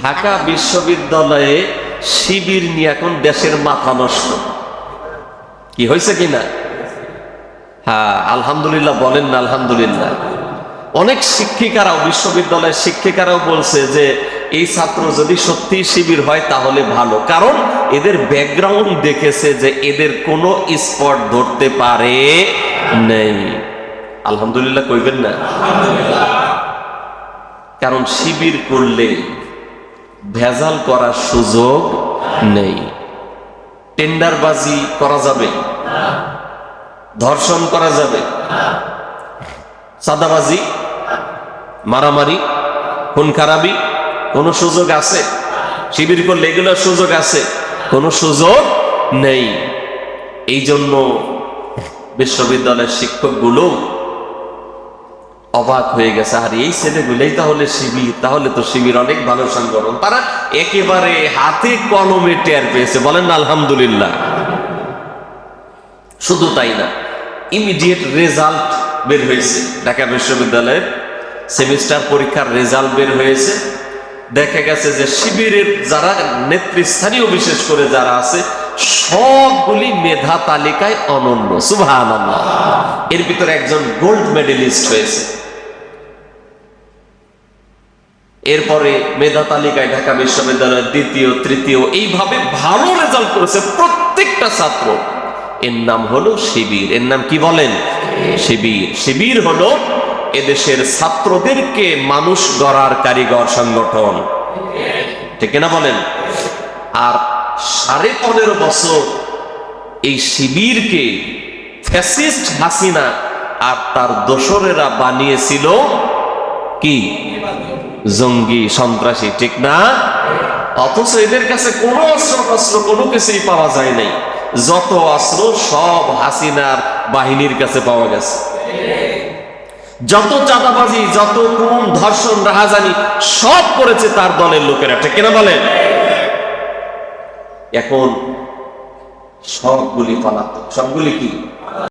ঢাকা বিশ্ববিদ্যালয়ে শিবির নিয়ে এখন দেশের মাথা নষ্ট। কি হয়েছে কিনা? হ্যাঁ, আলহামদুলিল্লাহ বলেন না আলহামদুলিল্লাহ। অনেক শিক্ষিকারাও, বিশ্ববিদ্যালয়ের শিক্ষিকারাও বলছে যে এই ছাত্র যদি সত্যি শিবির হয় তাহলে ভালো, কারণ এদের ব্যাকগ্রাউন্ড দেখেছে যে এদের কোনো স্পট ধরতে পারে নেই। আলহামদুলিল্লাহ কইবেন না? কারণ শিবির করলে ভেজাল করার সুযোগ নেই। টেন্ডারবাজি করা যাবে, ধর্ষণ করা যাবে, চাঁদাবাজি, মারামারি, খুন খারাপি কোন সুযোগ আছে? শিবির করলে এগুলোর সুযোগ আছে? কোনো সুযোগ নেই। এই জন্য বিশ্ববিদ্যালয়ের শিক্ষকগুলো অবাক হয়ে গেছে, আর এই ছেলেগুলোই তাহলে শিবির, তাহলে তো শিবির অনেক ভালো সংগঠন। তারা একেবারে হাতে কলমে টের পেয়েছে, বলেন না আলহামদুলিল্লাহ। শুধু তাই না, ইমিডিয়েট রেজাল্ট বের হয়েছে। ঢাকা বিশ্ববিদ্যালয়ের সেমিস্টার পরীক্ষার রেজাল্ট বের হয়েছে। দেখা গেছে যে শিবিরের যারা নেতৃস্থানীয়, বিশেষ করে যারা আছে, সবগুলি মেধা তালিকায় অনন্য। সুবহানাল্লাহ। এর ভিতরে একজন গোল্ড মেডেলিস্ট হয়েছে। এরপরে মেধা তালিকায় ঢাকা বিশ্ববিদ্যালয়ের দ্বিতীয়, তৃতীয়, এইভাবে ভালো রেজাল্ট করেছে প্রত্যেকটা ছাত্র। এর নাম হলো শিবির। এর নাম কি বলেন? শিবির। শিবির হলো এদেশের ছাত্রদেরকে মানুষ গড়ার কারিগর সংগঠন, ঠিক না বলেন? আর 15.5 বছর এই শিবিরকে ফ্যাসিস্ট হাসিনা আর তার দোসরেরা বানিয়েছিল কি? জঙ্গি, সন্ত্রাসী, ঠিক না? অথচ এদের কাছে কোনো অস্ত্র কোনো কিছুই পাওয়া যায় নাই। যত অস্ত্র সব হাসিনার বাহিনীর কাছে পাওয়া গেছে। যত চাঁদাবাজি, যত খুন, ধর্ষণ, রাহাজানি সব করেছে তার দলের লোকেরা, ঠিক কিনা বলেন? এখন সবগুলি পলাতক। সবগুলি কি?